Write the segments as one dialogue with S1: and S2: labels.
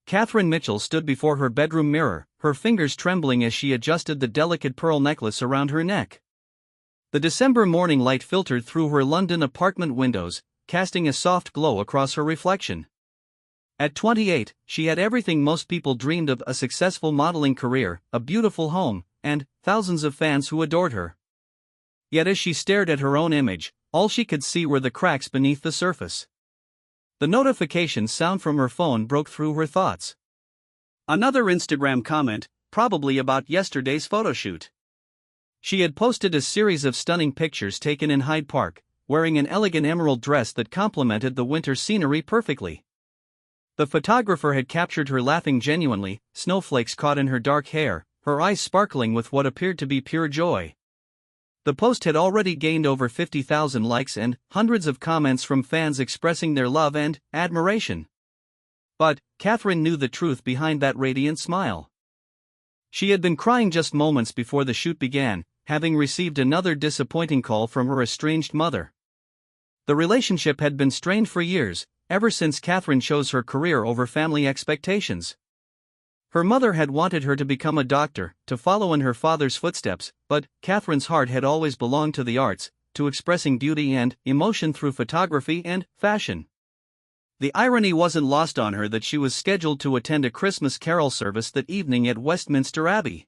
S1: Catherine Mitchell stood before her bedroom mirror, her fingers trembling as she adjusted the delicate pearl necklace around her neck. The December morning light filtered through her London apartment windows, casting a soft glow across her reflection. At 28, she had everything most people dreamed of: a successful modeling career, a beautiful home, and thousands of fans who adored her. Yet as she stared at her own image, all she could see were the cracks beneath the surface. The notification sound from her phone broke through her thoughts. Another Instagram comment, probably about yesterday's photoshoot. She had posted a series of stunning pictures taken in Hyde Park, wearing an elegant emerald dress that complemented the winter scenery perfectly. The photographer had captured her laughing genuinely, snowflakes caught in her dark hair, her eyes sparkling with what appeared to be pure joy. The post had already gained over 50,000 likes and hundreds of comments from fans expressing their love and admiration. But Catherine knew the truth behind that radiant smile. She had been crying just moments before the shoot began, having received another disappointing call from her estranged mother. The relationship had been strained for years, ever since Catherine chose her career over family expectations. Her mother had wanted her to become a doctor, to follow in her father's footsteps, but Catherine's heart had always belonged to the arts, to expressing beauty and emotion through photography and fashion. The irony wasn't lost on her that she was scheduled to attend a Christmas carol service that evening at Westminster Abbey.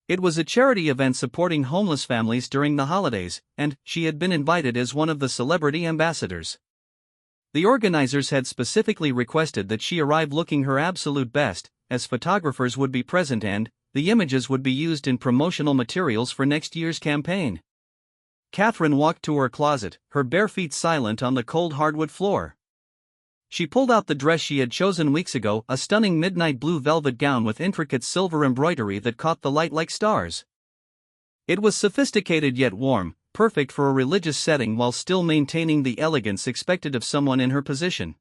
S1: It was a charity event supporting homeless families during the holidays, and she had been invited as one of the celebrity ambassadors. The organizers had specifically requested that she arrive looking her absolute best, as photographers would be present and the images would be used in promotional materials for next year's campaign. Catherine walked to her closet, her bare feet silent on the cold hardwood floor. She pulled out the dress she had chosen weeks ago, a stunning midnight blue velvet gown with intricate silver embroidery that caught the light like stars. It was sophisticated yet warm, perfect for a religious setting while still maintaining the elegance expected of someone in her position.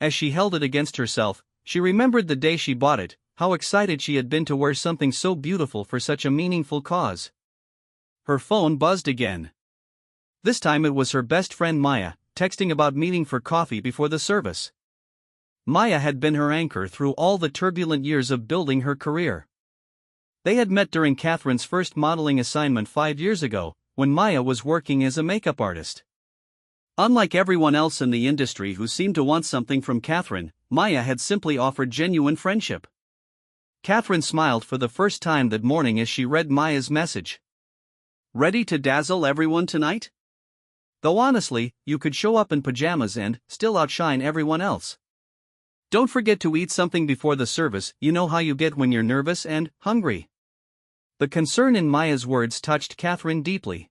S1: As she held it against herself, she remembered the day she bought it, how excited she had been to wear something so beautiful for such a meaningful cause. Her phone buzzed again. This time it was her best friend Maya, texting about meeting for coffee before the service. Maya had been her anchor through all the turbulent years of building her career. They had met during Catherine's first modeling assignment 5 years ago, when Maya was working as a makeup artist. Unlike everyone else in the industry who seemed to want something from Catherine, Maya had simply offered genuine friendship. Catherine smiled for the first time that morning as she read Maya's message. "Ready to dazzle everyone tonight? Though honestly, you could show up in pajamas and still outshine everyone else. Don't forget to eat something before the service, you know how you get when you're nervous and hungry." The concern in Maya's words touched Catherine deeply.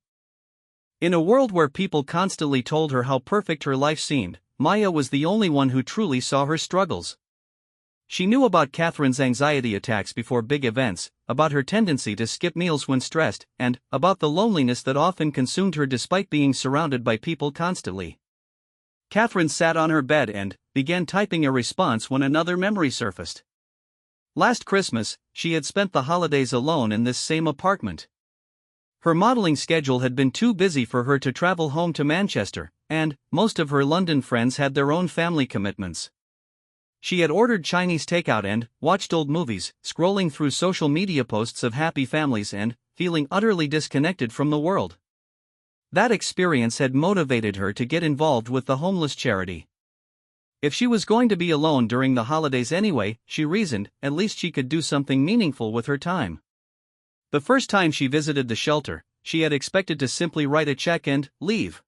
S1: In a world where people constantly told her how perfect her life seemed, Maya was the only one who truly saw her struggles. She knew about Catherine's anxiety attacks before big events, about her tendency to skip meals when stressed, and about the loneliness that often consumed her despite being surrounded by people constantly. Catherine sat on her bed and began typing a response when another memory surfaced. Last Christmas, she had spent the holidays alone in this same apartment. Her modeling schedule had been too busy for her to travel home to Manchester, and most of her London friends had their own family commitments. She had ordered Chinese takeout and watched old movies, scrolling through social media posts of happy families and feeling utterly disconnected from the world. That experience had motivated her to get involved with the homeless charity. If she was going to be alone during the holidays anyway, she reasoned, at least she could do something meaningful with her time. The first time she visited the shelter, she had expected to simply write a check and leave.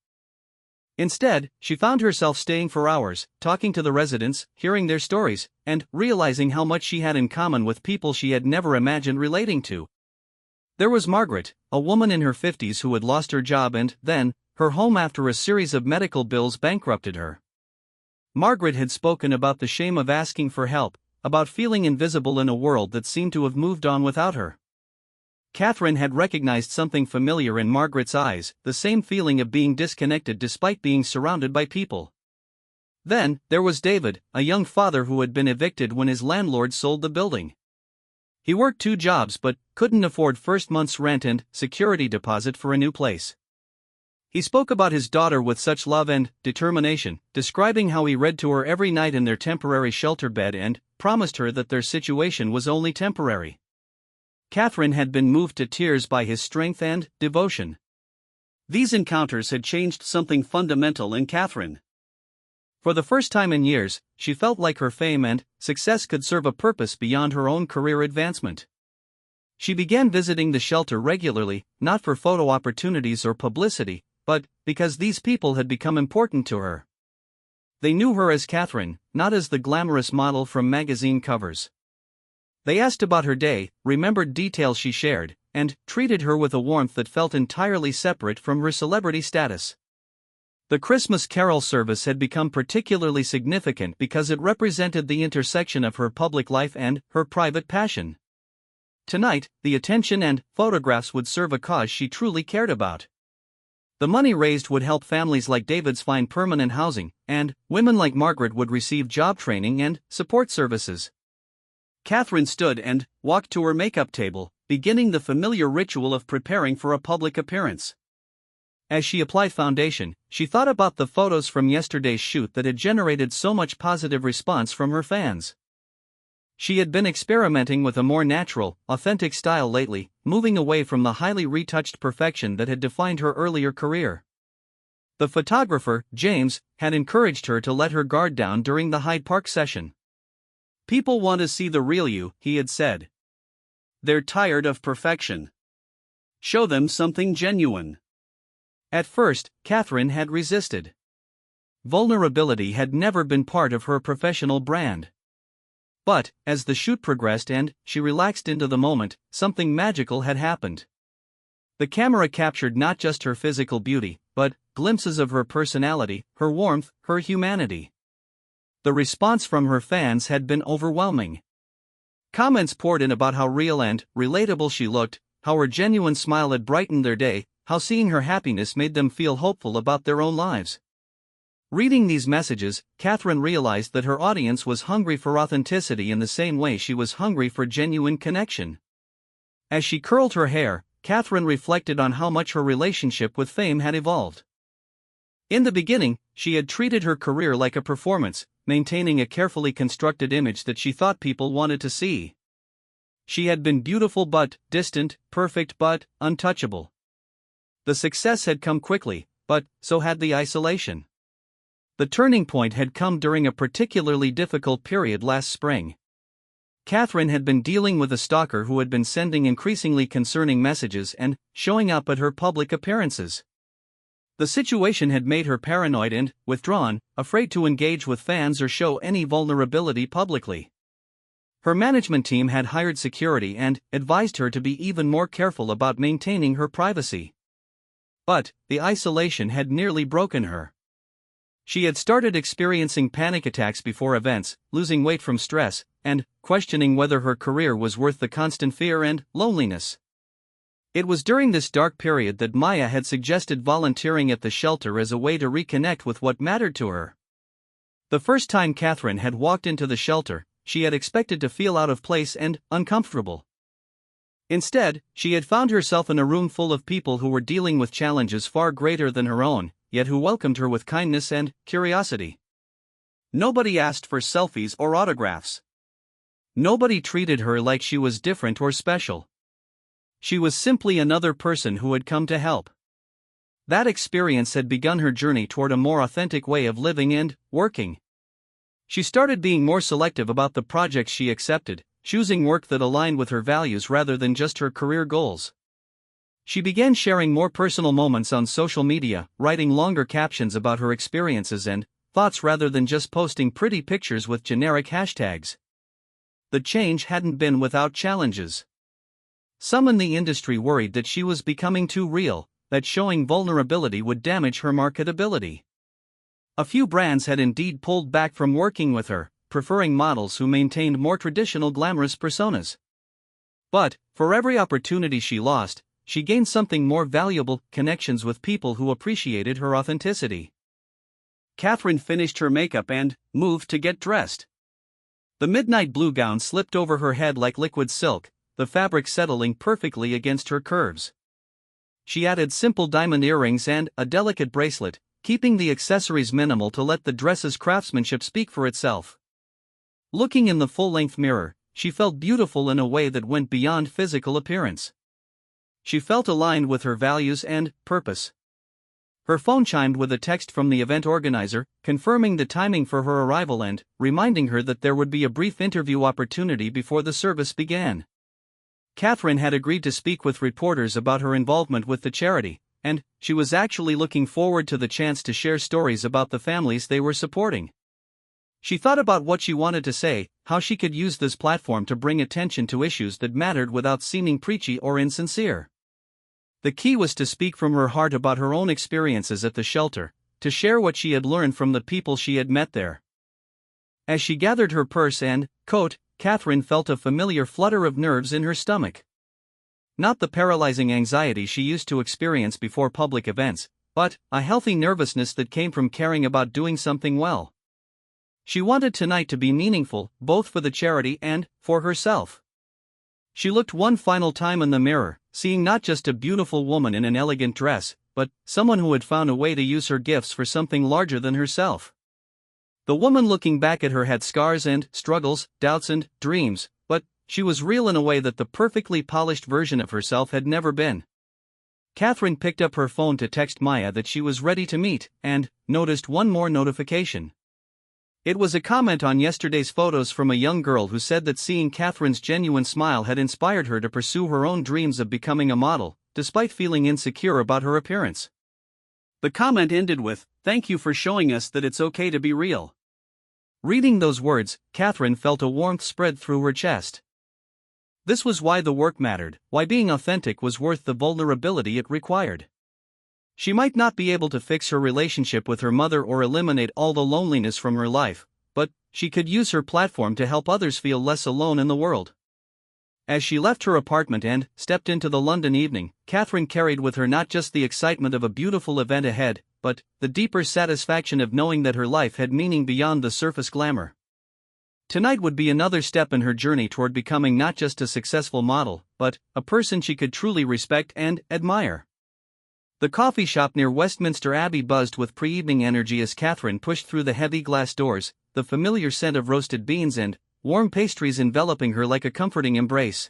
S1: Instead, she found herself staying for hours, talking to the residents, hearing their stories, and realizing how much she had in common with people she had never imagined relating to. There was Margaret, a woman in her 50s who had lost her job and, then, her home after a series of medical bills bankrupted her. Margaret had spoken about the shame of asking for help, about feeling invisible in a world that seemed to have moved on without her. Catherine had recognized something familiar in Margaret's eyes, the same feeling of being disconnected despite being surrounded by people. Then, there was David, a young father who had been evicted when his landlord sold the building. He worked 2 jobs but couldn't afford first month's rent and security deposit for a new place. He spoke about his daughter with such love and determination, describing how he read to her every night in their temporary shelter bed and promised her that their situation was only temporary. Catherine had been moved to tears by his strength and devotion. These encounters had changed something fundamental in Catherine. For the first time in years, she felt like her fame and success could serve a purpose beyond her own career advancement. She began visiting the shelter regularly, not for photo opportunities or publicity, but because these people had become important to her. They knew her as Catherine, not as the glamorous model from magazine covers. They asked about her day, remembered details she shared, and treated her with a warmth that felt entirely separate from her celebrity status. The Christmas carol service had become particularly significant because it represented the intersection of her public life and her private passion. Tonight, the attention and photographs would serve a cause she truly cared about. The money raised would help families like David's find permanent housing, and women like Margaret would receive job training and support services. Catherine stood and walked to her makeup table, beginning the familiar ritual of preparing for a public appearance. As she applied foundation, she thought about the photos from yesterday's shoot that had generated so much positive response from her fans. She had been experimenting with a more natural, authentic style lately, moving away from the highly retouched perfection that had defined her earlier career. The photographer, James, had encouraged her to let her guard down during the Hyde Park session. "People want to see the real you," he had said. "They're tired of perfection. Show them something genuine." At first, Catherine had resisted. Vulnerability had never been part of her professional brand. But, as the shoot progressed and she relaxed into the moment, something magical had happened. The camera captured not just her physical beauty, but glimpses of her personality, her warmth, her humanity. The response from her fans had been overwhelming. Comments poured in about how real and relatable she looked, how her genuine smile had brightened their day, how seeing her happiness made them feel hopeful about their own lives. Reading these messages, Catherine realized that her audience was hungry for authenticity in the same way she was hungry for genuine connection. As she curled her hair, Catherine reflected on how much her relationship with fame had evolved. In the beginning, she had treated her career like a performance, maintaining a carefully constructed image that she thought people wanted to see. She had been beautiful but distant, perfect but untouchable. The success had come quickly, but so had the isolation. The turning point had come during a particularly difficult period last spring. Catherine had been dealing with a stalker who had been sending increasingly concerning messages and showing up at her public appearances. The situation had made her paranoid and withdrawn, afraid to engage with fans or show any vulnerability publicly. Her management team had hired security and advised her to be even more careful about maintaining her privacy. But the isolation had nearly broken her. She had started experiencing panic attacks before events, losing weight from stress, and questioning whether her career was worth the constant fear and loneliness. It was during this dark period that Maya had suggested volunteering at the shelter as a way to reconnect with what mattered to her. The first time Catherine had walked into the shelter, she had expected to feel out of place and uncomfortable. Instead, she had found herself in a room full of people who were dealing with challenges far greater than her own, yet who welcomed her with kindness and curiosity. Nobody asked for selfies or autographs. Nobody treated her like she was different or special. She was simply another person who had come to help. That experience had begun her journey toward a more authentic way of living and working. She started being more selective about the projects she accepted, choosing work that aligned with her values rather than just her career goals. She began sharing more personal moments on social media, writing longer captions about her experiences and thoughts rather than just posting pretty pictures with generic hashtags. The change hadn't been without challenges. Some in the industry worried that she was becoming too real, that showing vulnerability would damage her marketability. A few brands had indeed pulled back from working with her, preferring models who maintained more traditional glamorous personas. But, for every opportunity she lost, she gained something more valuable: connections with people who appreciated her authenticity. Catherine finished her makeup and moved to get dressed. The midnight blue gown slipped over her head like liquid silk, the fabric settling perfectly against her curves. she added simple diamond earrings and a delicate bracelet, keeping the accessories minimal to let the dress's craftsmanship speak for itself. Looking in the full-length mirror, she felt beautiful in a way that went beyond physical appearance. She felt aligned with her values and purpose. Her phone chimed with a text from the event organizer, confirming the timing for her arrival and reminding her that there would be a brief interview opportunity before the service began. Catherine had agreed to speak with reporters about her involvement with the charity, and she was actually looking forward to the chance to share stories about the families they were supporting. She thought about what she wanted to say, how she could use this platform to bring attention to issues that mattered without seeming preachy or insincere. The key was to speak from her heart about her own experiences at the shelter, to share what she had learned from the people she had met there. As she gathered her purse and coat, Catherine felt a familiar flutter of nerves in her stomach. Not the paralyzing anxiety she used to experience before public events, but a healthy nervousness that came from caring about doing something well. She wanted tonight to be meaningful, both for the charity and for herself. She looked one final time in the mirror, seeing not just a beautiful woman in an elegant dress, but someone who had found a way to use her gifts for something larger than herself. The woman looking back at her had scars and struggles, doubts and dreams, but she was real in a way that the perfectly polished version of herself had never been. Catherine picked up her phone to text Maya that she was ready to meet, and noticed one more notification. It was a comment on yesterday's photos from a young girl who said that seeing Catherine's genuine smile had inspired her to pursue her own dreams of becoming a model, despite feeling insecure about her appearance. The comment ended with, "Thank you for showing us that it's okay to be real." Reading those words, Catherine felt a warmth spread through her chest. This was why the work mattered, why being authentic was worth the vulnerability it required. She might not be able to fix her relationship with her mother or eliminate all the loneliness from her life, but she could use her platform to help others feel less alone in the world. As she left her apartment and stepped into the London evening, Catherine carried with her not just the excitement of a beautiful event ahead, but the deeper satisfaction of knowing that her life had meaning beyond the surface glamour. Tonight would be another step in her journey toward becoming not just a successful model, but a person she could truly respect and admire. The coffee shop near Westminster Abbey buzzed with pre-evening energy as Catherine pushed through the heavy glass doors, the familiar scent of roasted beans and warm pastries enveloping her like a comforting embrace.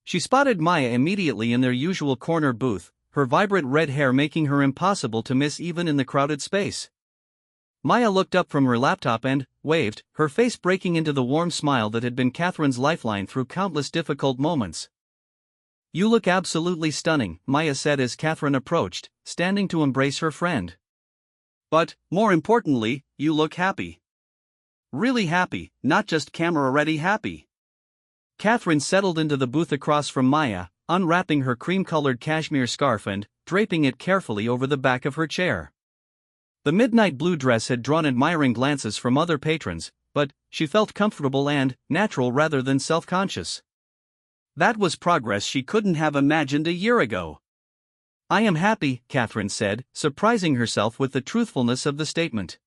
S1: She spotted Maya immediately in their usual corner booth, her vibrant red hair making her impossible to miss even in the crowded space. Maya looked up from her laptop and waved, her face breaking into the warm smile that had been Catherine's lifeline through countless difficult moments. "You look absolutely stunning," Maya said as Catherine approached, standing to embrace her friend. "But, more importantly, you look happy. Really happy, not just camera-ready happy." Catherine settled into the booth across from Maya, unwrapping her cream-colored cashmere scarf and draping it carefully over the back of her chair. The midnight blue dress had drawn admiring glances from other patrons, but she felt comfortable and natural rather than self-conscious. That was progress she couldn't have imagined a year ago. "I am happy," Catherine said, surprising herself with the truthfulness of the statement.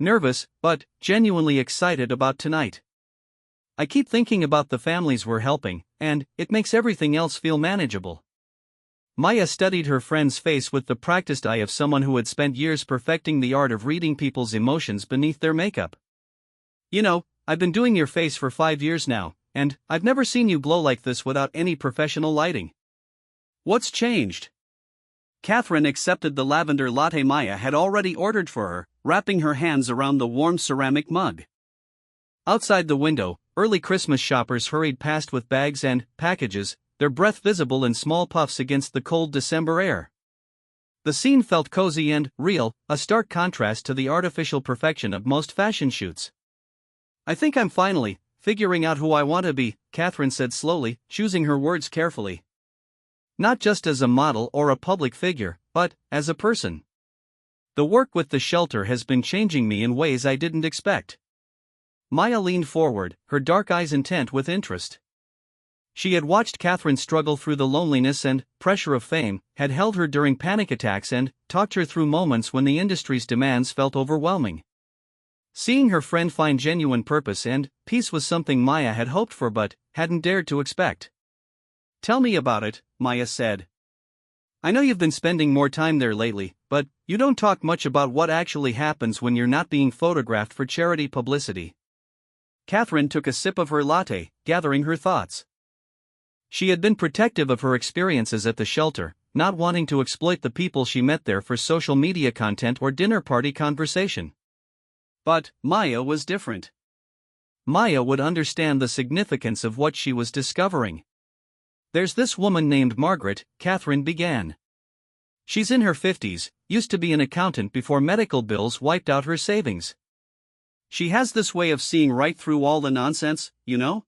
S1: Nervous, but genuinely excited about tonight. "I keep thinking about the families we're helping, and it makes everything else feel manageable." Maya studied her friend's face with the practiced eye of someone who had spent years perfecting the art of reading people's emotions beneath their makeup. "You know, I've been doing your face for 5 years now, and I've never seen you glow like this without any professional lighting. What's changed?" Catherine accepted the lavender latte Maya had already ordered for her, wrapping her hands around the warm ceramic mug. Outside the window, early Christmas shoppers hurried past with bags and packages, their breath visible in small puffs against the cold December air. The scene felt cozy and real, a stark contrast to the artificial perfection of most fashion shoots. "I think I'm finally figuring out who I want to be," Catherine said slowly, choosing her words carefully. "Not just as a model or a public figure, but as a person. The work with the shelter has been changing me in ways I didn't expect." Maya leaned forward, her dark eyes intent with interest. She had watched Catherine struggle through the loneliness and pressure of fame, had held her during panic attacks and talked her through moments when the industry's demands felt overwhelming. Seeing her friend find genuine purpose and peace was something Maya had hoped for but hadn't dared to expect. "Tell me about it," Maya said. I know you've been spending more time there lately, but you don't talk much about what actually happens when you're not being photographed for charity publicity. Catherine took a sip of her latte, gathering her thoughts. She had been protective of her experiences at the shelter, not wanting to exploit the people she met there for social media content or dinner party conversation. But Maya was different. Maya would understand the significance of what she was discovering. "There's this woman named Margaret," Catherine began. "She's in her 50s, used to be an accountant before medical bills wiped out her savings. She has this way of seeing right through all the nonsense, you know?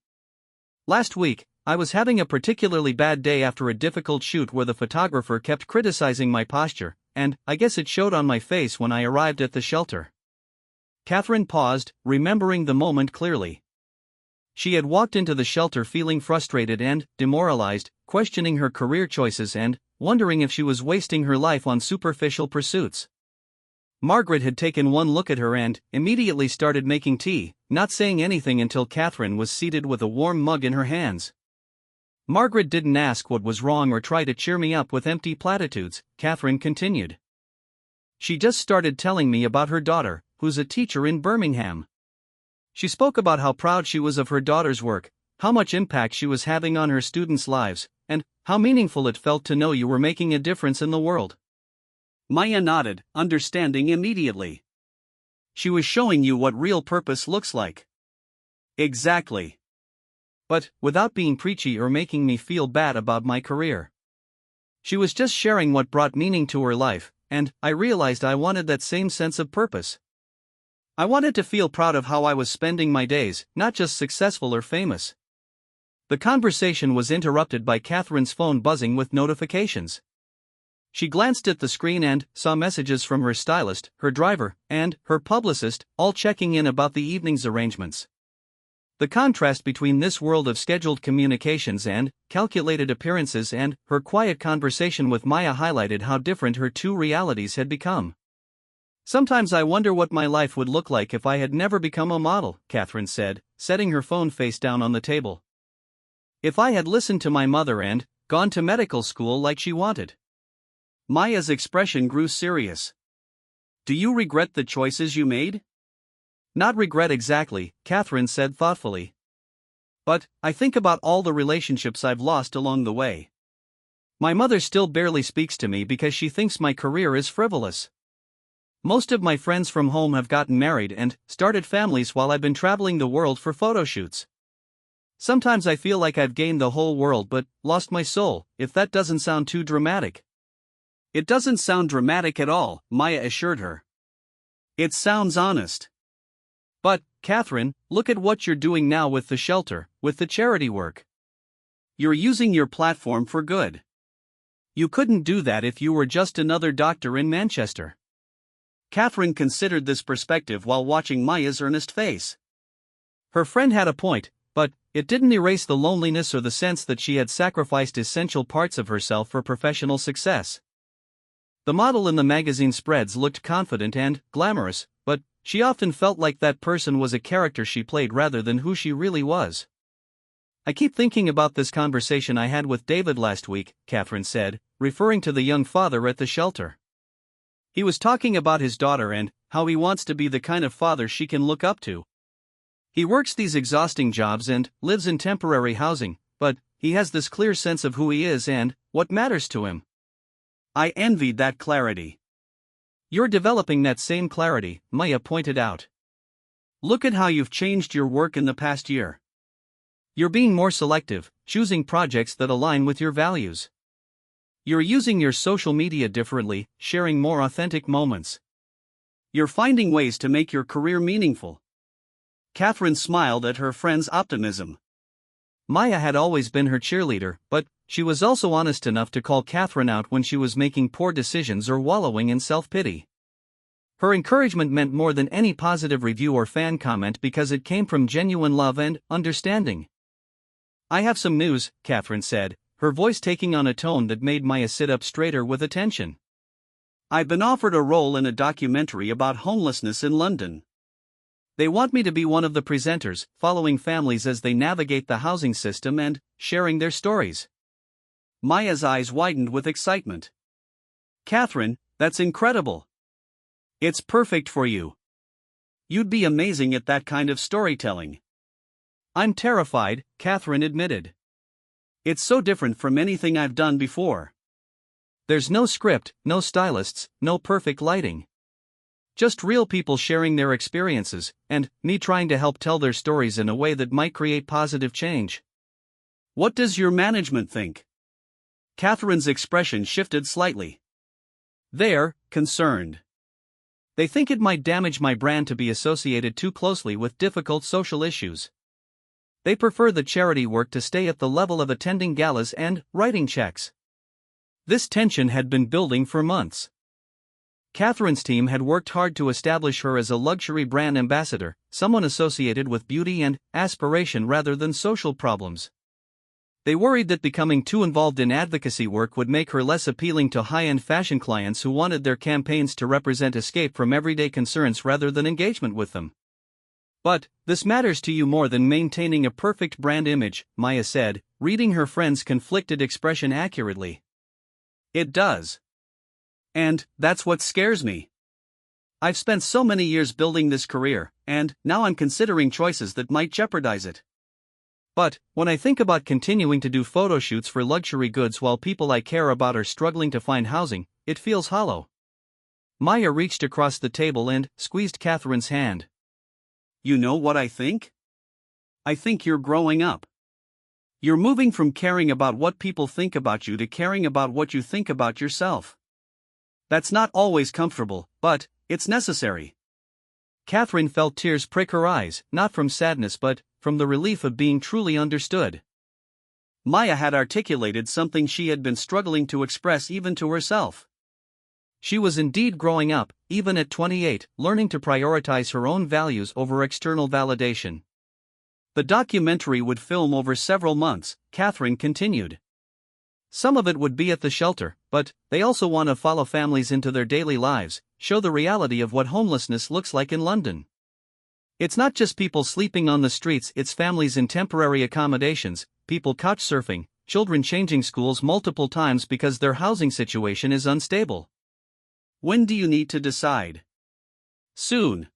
S1: Last week, I was having a particularly bad day after a difficult shoot where the photographer kept criticizing my posture, and I guess it showed on my face when I arrived at the shelter." Catherine paused, remembering the moment clearly. She had walked into the shelter feeling frustrated and demoralized, questioning her career choices and wondering if she was wasting her life on superficial pursuits. Margaret had taken one look at her and immediately started making tea, not saying anything until Catherine was seated with a warm mug in her hands. "Margaret didn't ask what was wrong or try to cheer me up with empty platitudes," Catherine continued. "She just started telling me about her daughter, who's a teacher in Birmingham. She spoke about how proud she was of her daughter's work, how much impact she was having on her students' lives, and how meaningful it felt to know you were making a difference in the world." Maya nodded, understanding immediately. "She was showing you what real purpose looks like." "Exactly. But without being preachy or making me feel bad about my career. She was just sharing what brought meaning to her life, and I realized I wanted that same sense of purpose. I wanted to feel proud of how I was spending my days, not just successful or famous." The conversation was interrupted by Catherine's phone buzzing with notifications. She glanced at the screen and saw messages from her stylist, her driver, and her publicist, all checking in about the evening's arrangements. The contrast between this world of scheduled communications and calculated appearances and her quiet conversation with Maya highlighted how different her two realities had become. "Sometimes I wonder what my life would look like if I had never become a model," Catherine said, setting her phone face down on the table. "If I had listened to my mother and gone to medical school like she wanted." Maya's expression grew serious. "Do you regret the choices you made?" "Not regret exactly," Catherine said thoughtfully. "But I think about all the relationships I've lost along the way. My mother still barely speaks to me because she thinks my career is frivolous. Most of my friends from home have gotten married and started families while I've been traveling the world for photo shoots. Sometimes I feel like I've gained the whole world but lost my soul, if that doesn't sound too dramatic." "It doesn't sound dramatic at all," Maya assured her. "It sounds honest. But, Catherine, look at what you're doing now with the shelter, with the charity work. You're using your platform for good. You couldn't do that if you were just another doctor in Manchester." Catherine considered this perspective while watching Maya's earnest face. Her friend had a point, but it didn't erase the loneliness or the sense that she had sacrificed essential parts of herself for professional success. The model in the magazine spreads looked confident and glamorous, but she often felt like that person was a character she played rather than who she really was. "I keep thinking about this conversation I had with David last week," Catherine said, referring to the young father at the shelter. "He was talking about his daughter and how he wants to be the kind of father she can look up to. He works these exhausting jobs and lives in temporary housing, but he has this clear sense of who he is and what matters to him. I envied that clarity." "You're developing that same clarity," Maya pointed out. "Look at how you've changed your work in the past year. You're being more selective, choosing projects that align with your values. You're using your social media differently, sharing more authentic moments. You're finding ways to make your career meaningful." Catherine smiled at her friend's optimism. Maya had always been her cheerleader, but she was also honest enough to call Catherine out when she was making poor decisions or wallowing in self-pity. Her encouragement meant more than any positive review or fan comment because it came from genuine love and understanding. "I have some news," Catherine said, her voice taking on a tone that made Maya sit up straighter with attention. "I've been offered a role in a documentary about homelessness in London. They want me to be one of the presenters, following families as they navigate the housing system and sharing their stories." Maya's eyes widened with excitement. Catherine, that's incredible. It's perfect for you. You'd be amazing at that kind of storytelling. I'm terrified, Catherine admitted. It's so different from anything I've done before. There's no script, no stylists, no perfect lighting. Just real people sharing their experiences, and me trying to help tell their stories in a way that might create positive change. What does your management think? Catherine's expression shifted slightly. They're concerned. They think it might damage my brand to be associated too closely with difficult social issues. They prefer the charity work to stay at the level of attending galas and writing checks. This tension had been building for months. Catherine's team had worked hard to establish her as a luxury brand ambassador, someone associated with beauty and aspiration rather than social problems. They worried that becoming too involved in advocacy work would make her less appealing to high-end fashion clients who wanted their campaigns to represent escape from everyday concerns rather than engagement with them. But, this matters to you more than maintaining a perfect brand image, Maya said, reading her friend's conflicted expression accurately. It does. And that's what scares me. I've spent so many years building this career, and now I'm considering choices that might jeopardize it. But, when I think about continuing to do photo shoots for luxury goods while people I care about are struggling to find housing, it feels hollow. Maya reached across the table and squeezed Catherine's hand. You know what I think? I think you're growing up. You're moving from caring about what people think about you to caring about what you think about yourself. That's not always comfortable, but it's necessary. Catherine felt tears prick her eyes, not from sadness but from the relief of being truly understood. Maya had articulated something she had been struggling to express even to herself. She was indeed growing up, even at 28, learning to prioritize her own values over external validation. The documentary would film over several months, Catherine continued. Some of it would be at the shelter, but they also want to follow families into their daily lives, show the reality of what homelessness looks like in London. It's not just people sleeping on the streets, it's families in temporary accommodations, people couch surfing, children changing schools multiple times because their housing situation is unstable. When do you need to decide? Soon.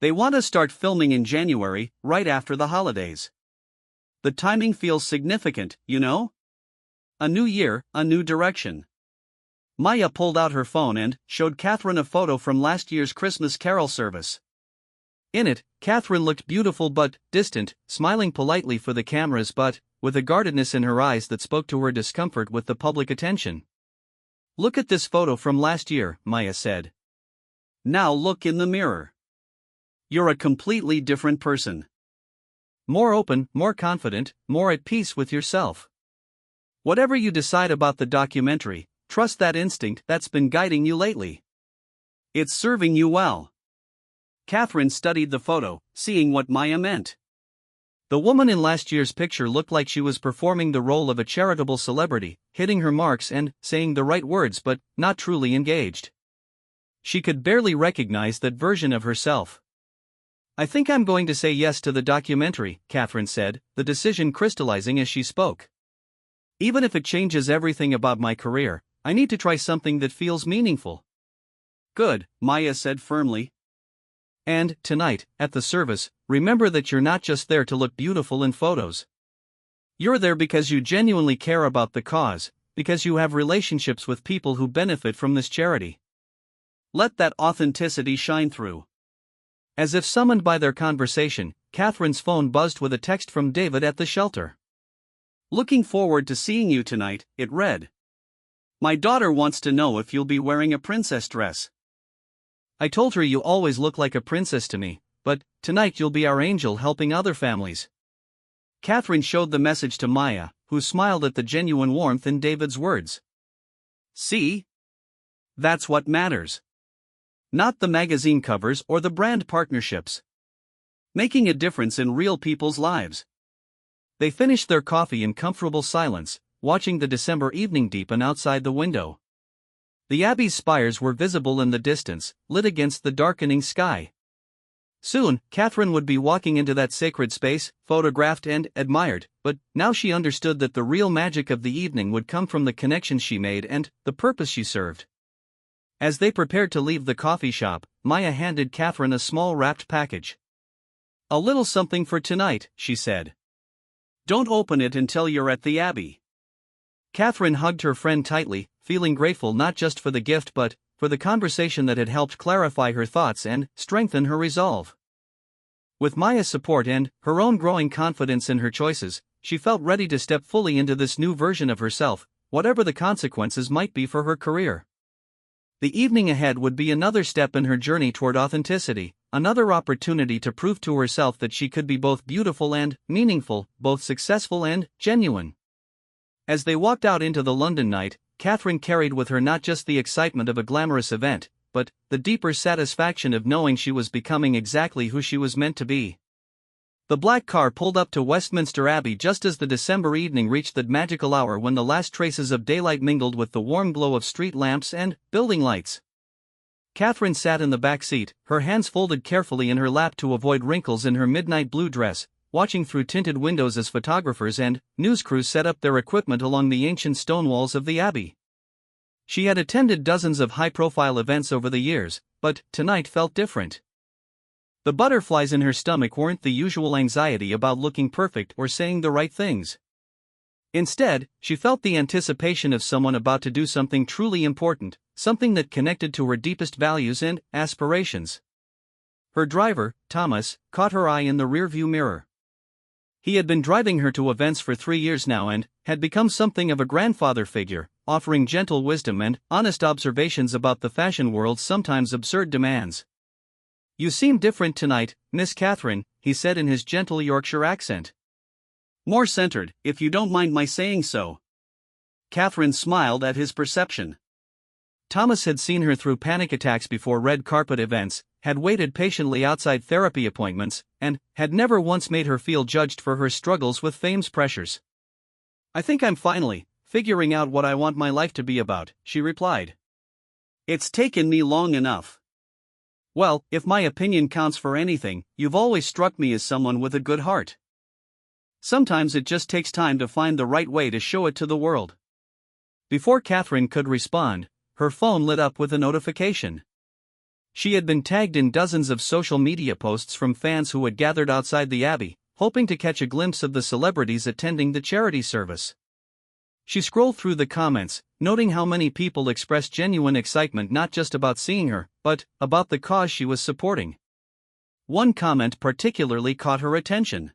S1: They want to start filming in January, right after the holidays. The timing feels significant, you know? A new year, a new direction. Maya pulled out her phone and showed Catherine a photo from last year's Christmas carol service. In it, Catherine looked beautiful but distant, smiling politely for the cameras but with a guardedness in her eyes that spoke to her discomfort with the public attention. Look at this photo from last year, Maya said. Now look in the mirror. You're a completely different person. More open, more confident, more at peace with yourself. Whatever you decide about the documentary, trust that instinct that's been guiding you lately. It's serving you well. Catherine studied the photo, seeing what Maya meant. The woman in last year's picture looked like she was performing the role of a charitable celebrity, hitting her marks and saying the right words but not truly engaged. She could barely recognize that version of herself. I think I'm going to say yes to the documentary, Catherine said, the decision crystallizing as she spoke. Even if it changes everything about my career, I need to try something that feels meaningful. Good, Maya said firmly. And, tonight, at the service, remember that you're not just there to look beautiful in photos. You're there because you genuinely care about the cause, because you have relationships with people who benefit from this charity. Let that authenticity shine through. As if summoned by their conversation, Catherine's phone buzzed with a text from David at the shelter. Looking forward to seeing you tonight, it read. My daughter wants to know if you'll be wearing a princess dress. I told her you always look like a princess to me, but tonight you'll be our angel helping other families. Catherine showed the message to Maya, who smiled at the genuine warmth in David's words. See? That's what matters. Not the magazine covers or the brand partnerships. Making a difference in real people's lives. They finished their coffee in comfortable silence, watching the December evening deepen outside the window. The abbey's spires were visible in the distance, lit against the darkening sky. Soon, Catherine would be walking into that sacred space, photographed and admired, but now she understood that the real magic of the evening would come from the connections she made and the purpose she served. As they prepared to leave the coffee shop, Maya handed Catherine a small wrapped package. "A little something for tonight," she said. "Don't open it until you're at the Abbey." Catherine hugged her friend tightly, feeling grateful not just for the gift but for the conversation that had helped clarify her thoughts and strengthen her resolve. With Maya's support and her own growing confidence in her choices, she felt ready to step fully into this new version of herself, whatever the consequences might be for her career. The evening ahead would be another step in her journey toward authenticity, another opportunity to prove to herself that she could be both beautiful and meaningful, both successful and genuine. As they walked out into the London night, Catherine carried with her not just the excitement of a glamorous event, but the deeper satisfaction of knowing she was becoming exactly who she was meant to be. The black car pulled up to Westminster Abbey just as the December evening reached the magical hour when the last traces of daylight mingled with the warm glow of street lamps and building lights. Catherine sat in the back seat, her hands folded carefully in her lap to avoid wrinkles in her midnight blue dress, watching through tinted windows as photographers and news crews set up their equipment along the ancient stone walls of the Abbey. She had attended dozens of high-profile events over the years, but tonight felt different. The butterflies in her stomach weren't the usual anxiety about looking perfect or saying the right things. Instead, she felt the anticipation of someone about to do something truly important, something that connected to her deepest values and aspirations. Her driver, Thomas, caught her eye in the rearview mirror. He had been driving her to events for 3 years now and had become something of a grandfather figure, offering gentle wisdom and honest observations about the fashion world's sometimes absurd demands. "You seem different tonight, Miss Catherine," he said in his gentle Yorkshire accent. "More centered, if you don't mind my saying so." Catherine smiled at his perception. Thomas had seen her through panic attacks before red carpet events, had waited patiently outside therapy appointments, and had never once made her feel judged for her struggles with fame's pressures. "I think I'm finally figuring out what I want my life to be about," she replied. "It's taken me long enough." "Well, if my opinion counts for anything, you've always struck me as someone with a good heart. Sometimes it just takes time to find the right way to show it to the world." Before Catherine could respond, her phone lit up with a notification. She had been tagged in dozens of social media posts from fans who had gathered outside the Abbey, hoping to catch a glimpse of the celebrities attending the charity service. She scrolled through the comments, noting how many people expressed genuine excitement not just about seeing her, but about the cause she was supporting. One comment particularly caught her attention.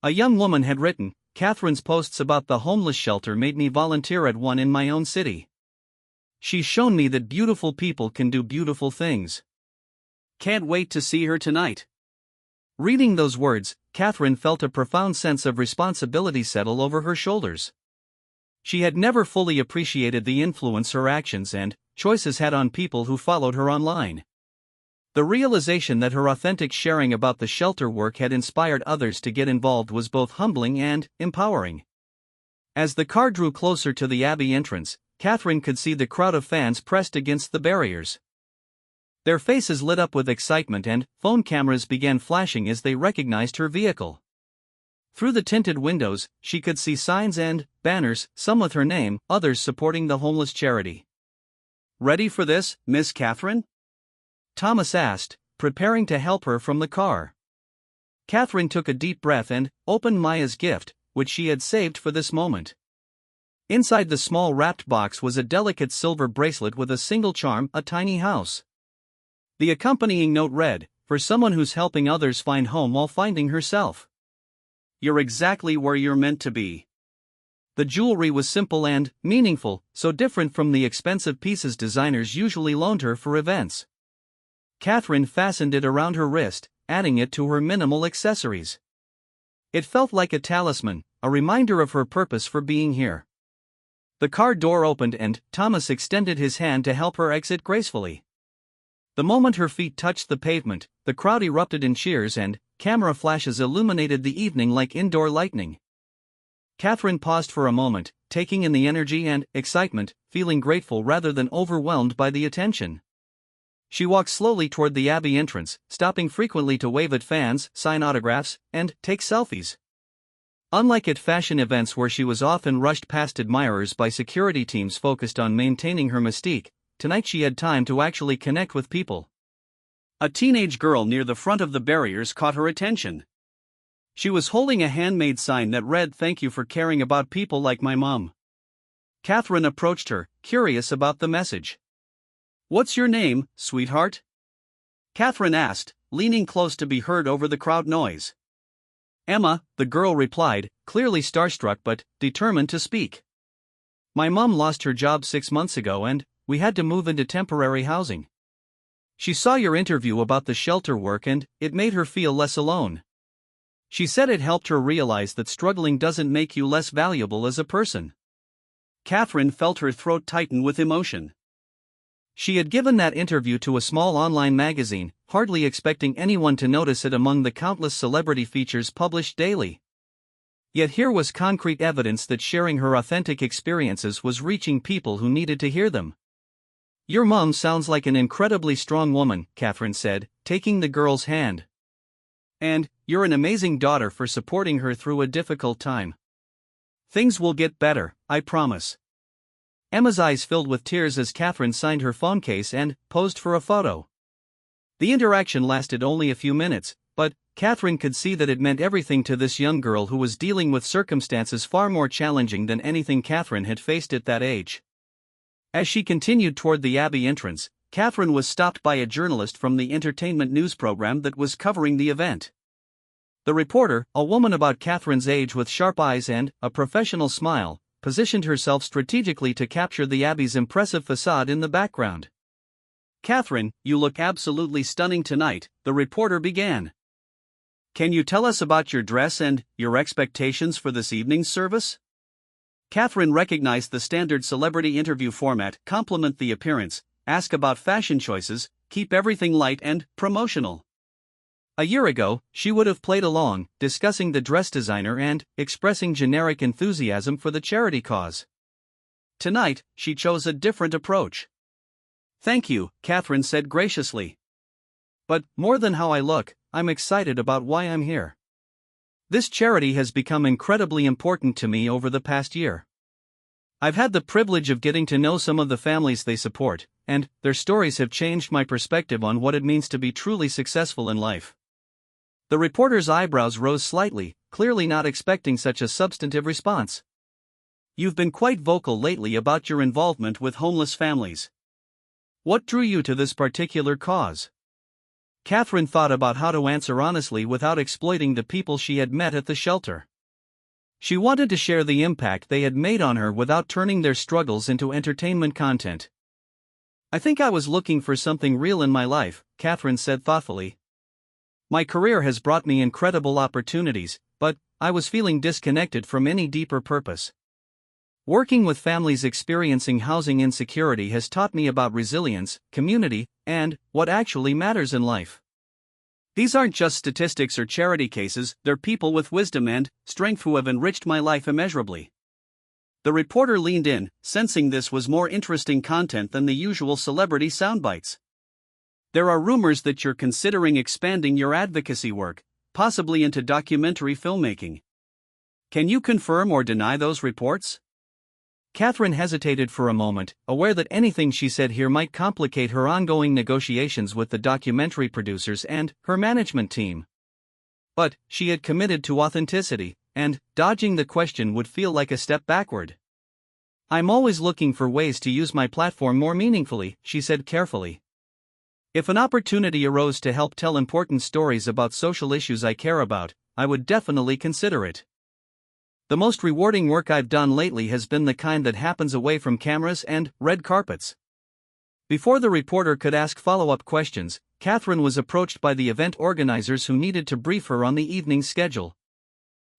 S1: A young woman had written, "Catherine's posts about the homeless shelter made me volunteer at one in my own city. She's shown me that beautiful people can do beautiful things. Can't wait to see her tonight." Reading those words, Catherine felt a profound sense of responsibility settle over her shoulders. She had never fully appreciated the influence her actions and choices had on people who followed her online. The realization that her authentic sharing about the shelter work had inspired others to get involved was both humbling and empowering. As the car drew closer to the Abbey entrance, Catherine could see the crowd of fans pressed against the barriers. Their faces lit up with excitement and phone cameras began flashing as they recognized her vehicle. Through the tinted windows, she could see signs and banners, some with her name, others supporting the homeless charity. "Ready for this, Miss Catherine?" Thomas asked, preparing to help her from the car. Catherine took a deep breath and opened Maya's gift, which she had saved for this moment. Inside the small wrapped box was a delicate silver bracelet with a single charm, a tiny house. The accompanying note read, "For someone who's helping others find home while finding herself. You're exactly where you're meant to be." The jewelry was simple and meaningful, so different from the expensive pieces designers usually loaned her for events. Catherine fastened it around her wrist, adding it to her minimal accessories. It felt like a talisman, a reminder of her purpose for being here. The car door opened and Thomas extended his hand to help her exit gracefully. The moment her feet touched the pavement, the crowd erupted in cheers and camera flashes illuminated the evening like indoor lightning. Catherine paused for a moment, taking in the energy and excitement, feeling grateful rather than overwhelmed by the attention. She walked slowly toward the Abbey entrance, stopping frequently to wave at fans, sign autographs, and take selfies. Unlike at fashion events where she was often rushed past admirers by security teams focused on maintaining her mystique, tonight she had time to actually connect with people. A teenage girl near the front of the barriers caught her attention. She was holding a handmade sign that read, "Thank you for caring about people like my mom." Catherine approached her, curious about the message. "What's your name, sweetheart?" Catherine asked, leaning close to be heard over the crowd noise. "Emma," the girl replied, clearly starstruck but determined to speak. "My mom lost her job 6 months ago and we had to move into temporary housing. She saw your interview about the shelter work and it made her feel less alone. She said it helped her realize that struggling doesn't make you less valuable as a person." Catherine felt her throat tighten with emotion. She had given that interview to a small online magazine, hardly expecting anyone to notice it among the countless celebrity features published daily. Yet here was concrete evidence that sharing her authentic experiences was reaching people who needed to hear them. "Your mom sounds like an incredibly strong woman," Catherine said, taking the girl's hand. "And you're an amazing daughter for supporting her through a difficult time. Things will get better, I promise." Emma's eyes filled with tears as Catherine signed her phone case and posed for a photo. The interaction lasted only a few minutes, but Catherine could see that it meant everything to this young girl who was dealing with circumstances far more challenging than anything Catherine had faced at that age. As she continued toward the Abbey entrance, Catherine was stopped by a journalist from the entertainment news program that was covering the event. The reporter, a woman about Catherine's age with sharp eyes and a professional smile, positioned herself strategically to capture the Abbey's impressive facade in the background. "Catherine, you look absolutely stunning tonight," the reporter began. "Can you tell us about your dress and your expectations for this evening's service?" Catherine recognized the standard celebrity interview format: compliment the appearance, ask about fashion choices, keep everything light and promotional. A year ago, she would have played along, discussing the dress designer and expressing generic enthusiasm for the charity cause. Tonight, she chose a different approach. "Thank you," Catherine said graciously. "But more than how I look, I'm excited about why I'm here. This charity has become incredibly important to me over the past year. I've had the privilege of getting to know some of the families they support, and their stories have changed my perspective on what it means to be truly successful in life." The reporter's eyebrows rose slightly, clearly not expecting such a substantive response. "You've been quite vocal lately about your involvement with homeless families. What drew you to this particular cause?" Catherine thought about how to answer honestly without exploiting the people she had met at the shelter. She wanted to share the impact they had made on her without turning their struggles into entertainment content. "I think I was looking for something real in my life," Catherine said thoughtfully. "My career has brought me incredible opportunities, but I was feeling disconnected from any deeper purpose. Working with families experiencing housing insecurity has taught me about resilience, community, and what actually matters in life. These aren't just statistics or charity cases, they're people with wisdom and strength who have enriched my life immeasurably." The reporter leaned in, sensing this was more interesting content than the usual celebrity soundbites. "There are rumors that you're considering expanding your advocacy work, possibly into documentary filmmaking. Can you confirm or deny those reports?" Catherine hesitated for a moment, aware that anything she said here might complicate her ongoing negotiations with the documentary producers and her management team. But she had committed to authenticity, and dodging the question would feel like a step backward. "I'm always looking for ways to use my platform more meaningfully," she said carefully. "If an opportunity arose to help tell important stories about social issues I care about, I would definitely consider it. The most rewarding work I've done lately has been the kind that happens away from cameras and red carpets." Before the reporter could ask follow-up questions, Catherine was approached by the event organizers who needed to brief her on the evening's schedule.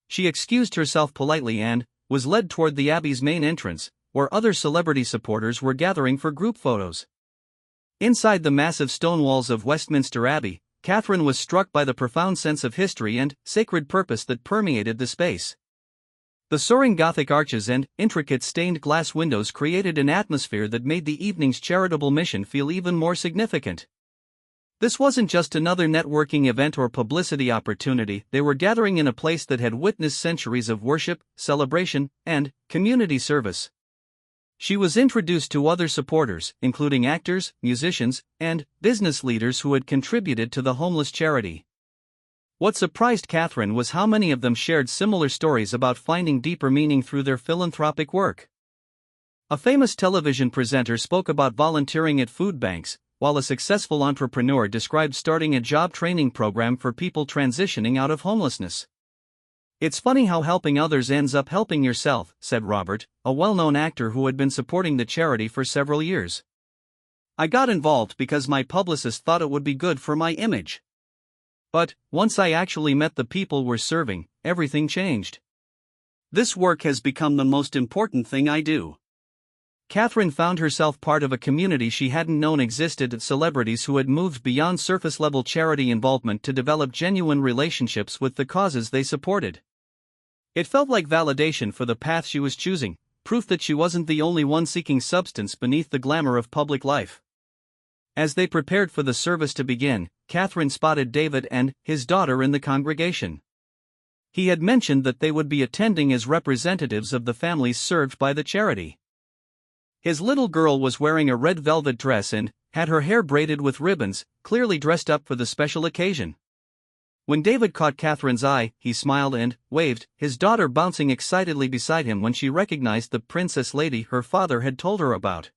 S1: She excused herself politely and was led toward the Abbey's main entrance, where other celebrity supporters were gathering for group photos. Inside the massive stone walls of Westminster Abbey, Catherine was struck by the profound sense of history and sacred purpose that permeated the space. The soaring Gothic arches and intricate stained glass windows created an atmosphere that made the evening's charitable mission feel even more significant. This wasn't just another networking event or publicity opportunity, they were gathering in a place that had witnessed centuries of worship, celebration, and community service. She was introduced to other supporters, including actors, musicians, and business leaders who had contributed to the homeless charity. What surprised Catherine was how many of them shared similar stories about finding deeper meaning through their philanthropic work. A famous television presenter spoke about volunteering at food banks, while a successful entrepreneur described starting a job training program for people transitioning out of homelessness. "It's funny how helping others ends up helping yourself," said Robert, a well-known actor who had been supporting the charity for several years. "I got involved because my publicist thought it would be good for my image. But, once I actually met the people we're serving, everything changed. This work has become the most important thing I do." Catherine found herself part of a community she hadn't known existed, celebrities who had moved beyond surface-level charity involvement to develop genuine relationships with the causes they supported. It felt like validation for the path she was choosing, proof that she wasn't the only one seeking substance beneath the glamour of public life. As they prepared for the service to begin, Catherine spotted David and his daughter in the congregation. He had mentioned that they would be attending as representatives of the families served by the charity. His little girl was wearing a red velvet dress and had her hair braided with ribbons, clearly dressed up for the special occasion. When David caught Catherine's eye, he smiled and waved, his daughter bouncing excitedly beside him when she recognized the princess lady her father had told her about.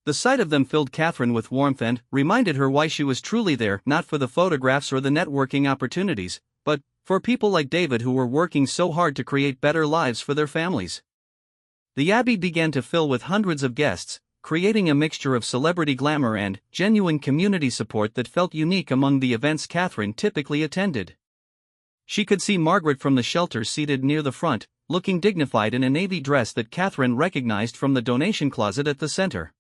S1: The sight of them filled Catherine with warmth and reminded her why she was truly there, not for the photographs or the networking opportunities, but for people like David who were working so hard to create better lives for their families. The Abbey began to fill with hundreds of guests, creating a mixture of celebrity glamour and genuine community support that felt unique among the events Catherine typically attended. She could see Margaret from the shelter seated near the front, looking dignified in a navy dress that Catherine recognized from the donation closet at the center.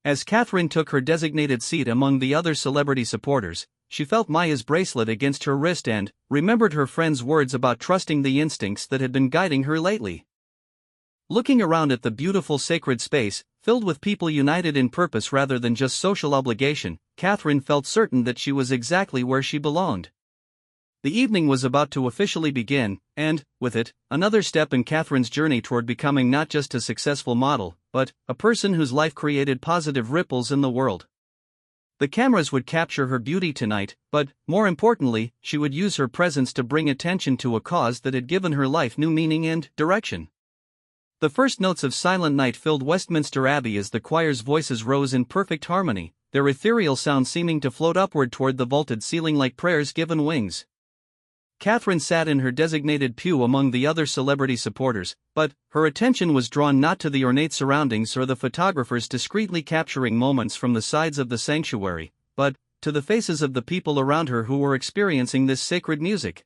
S1: As Catherine took her designated seat among the other celebrity supporters, she felt Maya's bracelet against her wrist and remembered her friend's words about trusting the instincts that had been guiding her lately. Looking around at the beautiful sacred space, filled with people united in purpose rather than just social obligation, Catherine felt certain that she was exactly where she belonged. The evening was about to officially begin, and, with it, another step in Catherine's journey toward becoming not just a successful model, but a person whose life created positive ripples in the world. The cameras would capture her beauty tonight, but, more importantly, she would use her presence to bring attention to a cause that had given her life new meaning and direction. The first notes of Silent Night filled Westminster Abbey as the choir's voices rose in perfect harmony, their ethereal sound seeming to float upward toward the vaulted ceiling like prayers given wings. Catherine sat in her designated pew among the other celebrity supporters, but her attention was drawn not to the ornate surroundings or the photographers discreetly capturing moments from the sides of the sanctuary, but to the faces of the people around her who were experiencing this sacred music.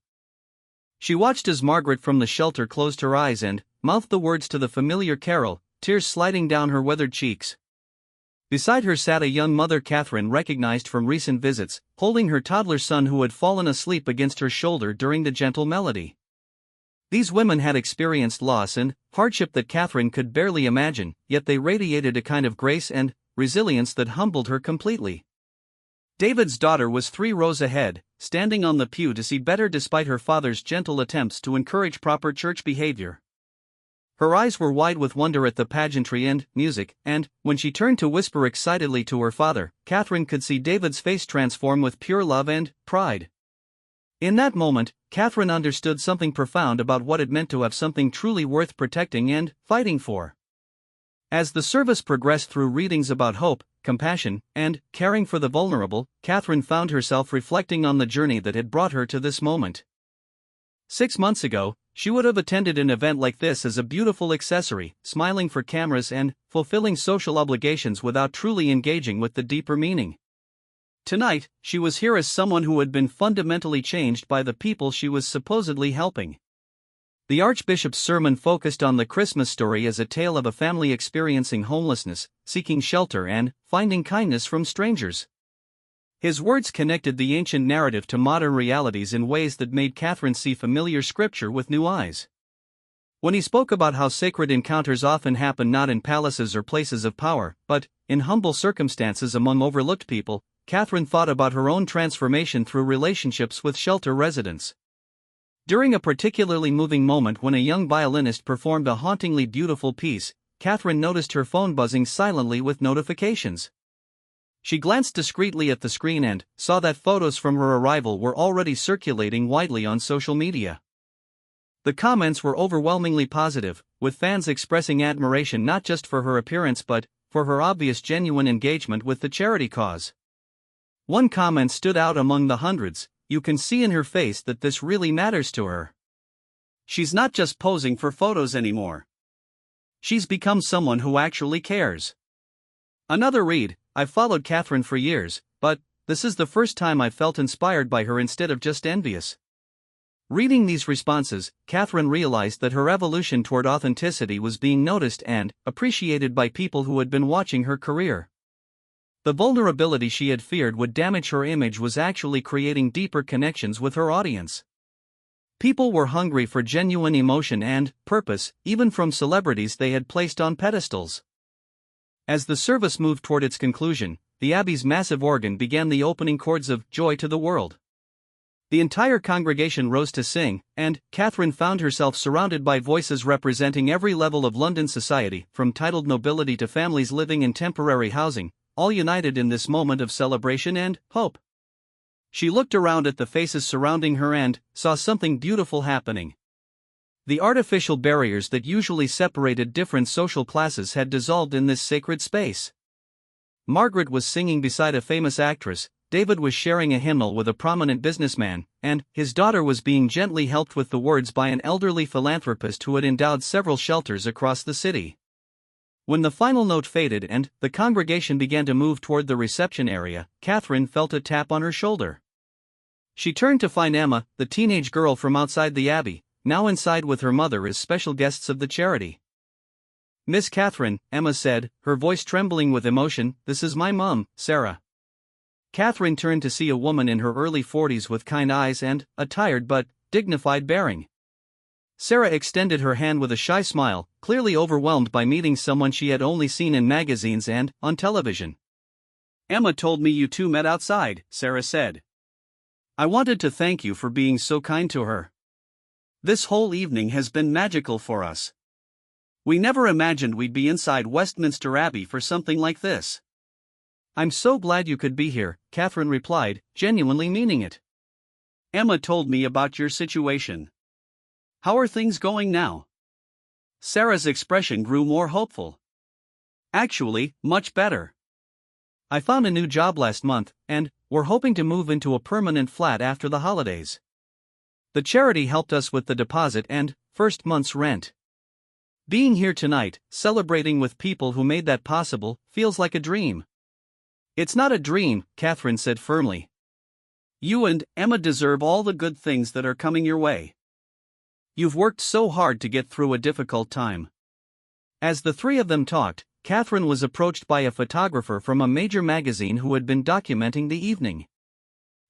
S1: She watched as Margaret from the shelter closed her eyes and mouthed the words to the familiar carol, tears sliding down her weathered cheeks. Beside her sat a young mother Catherine recognized from recent visits, holding her toddler son who had fallen asleep against her shoulder during the gentle melody. These women had experienced loss and hardship that Catherine could barely imagine, yet they radiated a kind of grace and resilience that humbled her completely. David's daughter was 3 rows ahead, standing on the pew to see better despite her father's gentle attempts to encourage proper church behavior. Her eyes were wide with wonder at the pageantry and music, and, when she turned to whisper excitedly to her father, Catherine could see David's face transform with pure love and pride. In that moment, Catherine understood something profound about what it meant to have something truly worth protecting and fighting for. As the service progressed through readings about hope, compassion, and caring for the vulnerable, Catherine found herself reflecting on the journey that had brought her to this moment. 6 months ago, she would have attended an event like this as a beautiful accessory, smiling for cameras and fulfilling social obligations without truly engaging with the deeper meaning. Tonight, she was here as someone who had been fundamentally changed by the people she was supposedly helping. The Archbishop's sermon focused on the Christmas story as a tale of a family experiencing homelessness, seeking shelter and finding kindness from strangers. His words connected the ancient narrative to modern realities in ways that made Catherine see familiar scripture with new eyes. When he spoke about how sacred encounters often happen not in palaces or places of power, but in humble circumstances among overlooked people, Catherine thought about her own transformation through relationships with shelter residents. During a particularly moving moment when a young violinist performed a hauntingly beautiful piece, Catherine noticed her phone buzzing silently with notifications. She glanced discreetly at the screen and saw that photos from her arrival were already circulating widely on social media. The comments were overwhelmingly positive, with fans expressing admiration not just for her appearance but for her obvious genuine engagement with the charity cause. One comment stood out among the hundreds: "You can see in her face that this really matters to her. She's not just posing for photos anymore. She's become someone who actually cares." Another read: "I've followed Catherine for years, but this is the first time I've felt inspired by her instead of just envious." Reading these responses, Catherine realized that her evolution toward authenticity was being noticed and appreciated by people who had been watching her career. The vulnerability she had feared would damage her image was actually creating deeper connections with her audience. People were hungry for genuine emotion and purpose, even from celebrities they had placed on pedestals. As the service moved toward its conclusion, the Abbey's massive organ began the opening chords of "Joy to the World." The entire congregation rose to sing, and Catherine found herself surrounded by voices representing every level of London society, from titled nobility to families living in temporary housing, all united in this moment of celebration and hope. She looked around at the faces surrounding her and saw something beautiful happening. The artificial barriers that usually separated different social classes had dissolved in this sacred space. Margaret was singing beside a famous actress, David was sharing a hymnal with a prominent businessman, and his daughter was being gently helped with the words by an elderly philanthropist who had endowed several shelters across the city. When the final note faded and the congregation began to move toward the reception area, Catherine felt a tap on her shoulder. She turned to find Emma, the teenage girl from outside the Abbey, now inside with her mother as special guests of the charity. "Miss Catherine," Emma said, her voice trembling with emotion, "this is my mum, Sarah." Catherine turned to see a woman in her early 40s with kind eyes and a tired but dignified bearing. Sarah extended her hand with a shy smile, clearly overwhelmed by meeting someone she had only seen in magazines and on television. "Emma told me you two met outside," Sarah said. "I wanted to thank you for being so kind to her. This whole evening has been magical for us. We never imagined we'd be inside Westminster Abbey for something like this." "I'm so glad you could be here," Catherine replied, genuinely meaning it. "Emma told me about your situation. How are things going now?" Sarah's expression grew more hopeful. "Actually, much better. I found a new job last month, and we're hoping to move into a permanent flat after the holidays. The charity helped us with the deposit and first month's rent. Being here tonight, celebrating with people who made that possible, feels like a dream." "It's not a dream," Catherine said firmly. "You and Emma deserve all the good things that are coming your way. You've worked so hard to get through a difficult time." As the three of them talked, Catherine was approached by a photographer from a major magazine who had been documenting the evening.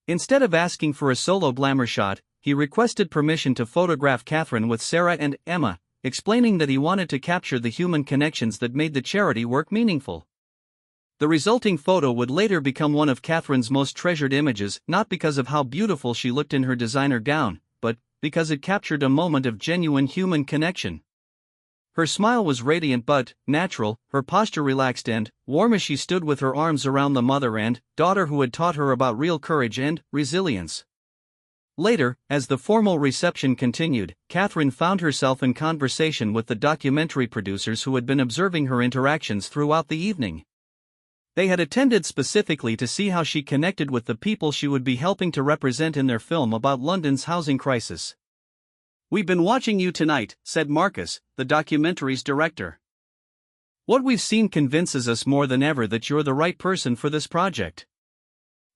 S1: Instead of asking for a solo glamour shot, he requested permission to photograph Catherine with Sarah and Emma, explaining that he wanted to capture the human connections that made the charity work meaningful. The resulting photo would later become one of Catherine's most treasured images, not because of how beautiful she looked in her designer gown, but because it captured a moment of genuine human connection. Her smile was radiant but natural, her posture relaxed and warm as she stood with her arms around the mother and daughter who had taught her about real courage and resilience. Later, as the formal reception continued, Catherine found herself in conversation with the documentary producers who had been observing her interactions throughout the evening. They had attended specifically to see how she connected with the people she would be helping to represent in their film about London's housing crisis. "We've been watching you tonight," said Marcus, the documentary's director. "What we've seen convinces us more than ever that you're the right person for this project.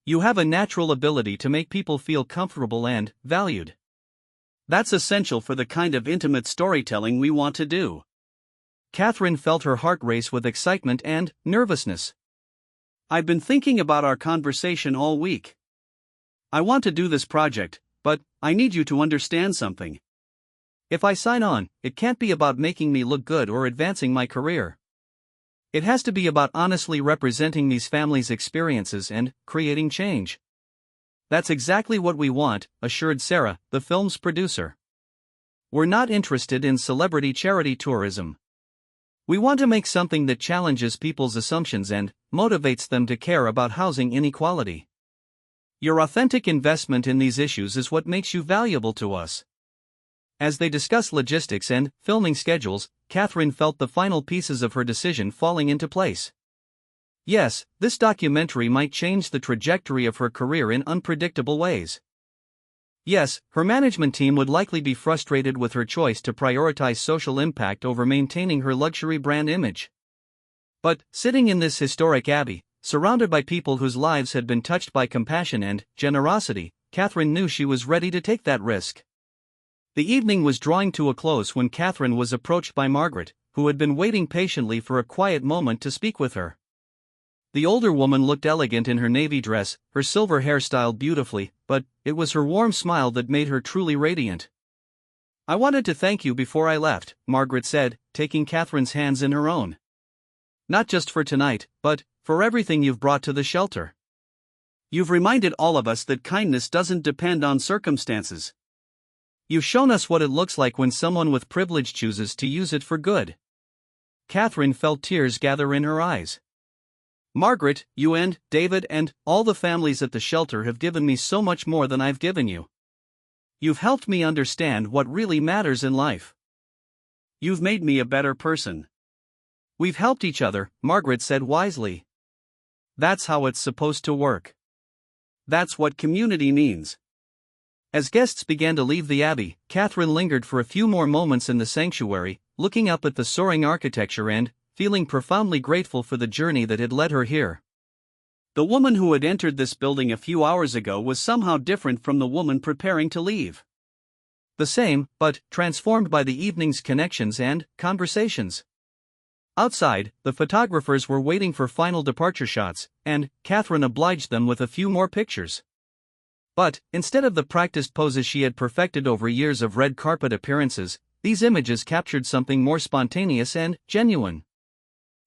S1: You have a natural ability to make people feel comfortable and valued. That's essential for the kind of intimate storytelling we want to do." Catherine felt her heart race with excitement and nervousness. "I've been thinking about our conversation all week. I want to do this project, but I need you to understand something. If I sign on, it can't be about making me look good or advancing my career. It has to be about honestly representing these families' experiences and creating change." "That's exactly what we want," assured Sarah, the film's producer. "We're not interested in celebrity charity tourism. We want to make something that challenges people's assumptions and motivates them to care about housing inequality. Your authentic investment in these issues is what makes you valuable to us." As they discuss logistics and filming schedules, Catherine felt the final pieces of her decision falling into place. Yes, this documentary might change the trajectory of her career in unpredictable ways. Yes, her management team would likely be frustrated with her choice to prioritize social impact over maintaining her luxury brand image. But, sitting in this historic abbey, surrounded by people whose lives had been touched by compassion and generosity, Catherine knew she was ready to take that risk. The evening was drawing to a close when Catherine was approached by Margaret, who had been waiting patiently for a quiet moment to speak with her. The older woman looked elegant in her navy dress, her silver hair styled beautifully, but it was her warm smile that made her truly radiant. "I wanted to thank you before I left," Margaret said, taking Catherine's hands in her own. "Not just for tonight, but for everything you've brought to the shelter. You've reminded all of us that kindness doesn't depend on circumstances. You've shown us what it looks like when someone with privilege chooses to use it for good." Catherine felt tears gather in her eyes. "Margaret, you and David and all the families at the shelter have given me so much more than I've given you. You've helped me understand what really matters in life. You've made me a better person." "We've helped each other," Margaret said wisely. "That's how it's supposed to work. That's what community means." As guests began to leave the abbey, Catherine lingered for a few more moments in the sanctuary, looking up at the soaring architecture and feeling profoundly grateful for the journey that had led her here. The woman who had entered this building a few hours ago was somehow different from the woman preparing to leave. The same, but transformed by the evening's connections and conversations. Outside, the photographers were waiting for final departure shots, and Catherine obliged them with a few more pictures. But, instead of the practiced poses she had perfected over years of red carpet appearances, these images captured something more spontaneous and genuine.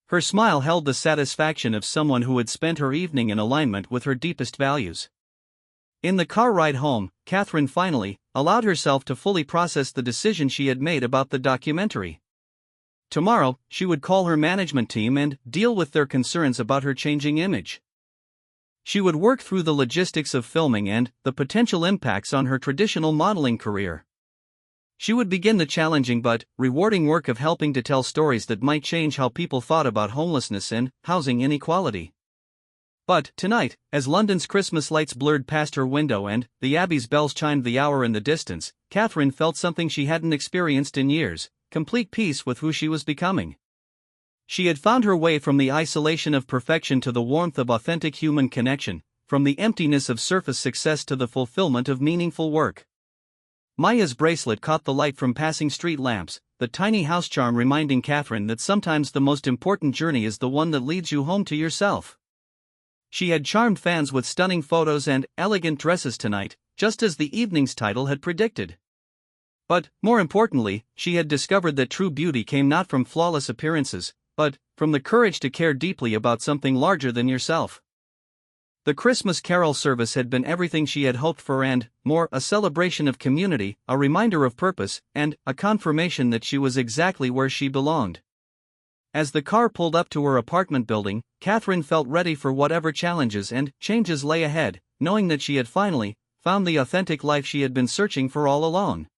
S1: Her smile held the satisfaction of someone who had spent her evening in alignment with her deepest values. In the car ride home, Catherine finally allowed herself to fully process the decision she had made about the documentary. Tomorrow, she would call her management team and deal with their concerns about her changing image. She would work through the logistics of filming and the potential impacts on her traditional modeling career. She would begin the challenging but rewarding work of helping to tell stories that might change how people thought about homelessness and housing inequality. But tonight, as London's Christmas lights blurred past her window and the Abbey's bells chimed the hour in the distance, Catherine felt something she hadn't experienced in years: complete peace with who she was becoming. She had found her way from the isolation of perfection to the warmth of authentic human connection, from the emptiness of surface success to the fulfillment of meaningful work. Maya's bracelet caught the light from passing street lamps, the tiny house charm reminding Catherine that sometimes the most important journey is the one that leads you home to yourself. She had charmed fans with stunning photos and elegant dresses tonight, just as the evening's title had predicted. But, more importantly, she had discovered that true beauty came not from flawless appearances, but from the courage to care deeply about something larger than yourself. The Christmas carol service had been everything she had hoped for and, more, a celebration of community, a reminder of purpose, and a confirmation that she was exactly where she belonged. As the car pulled up to her apartment building, Catherine felt ready for whatever challenges and changes lay ahead, knowing that she had finally found the authentic life she had been searching for all along.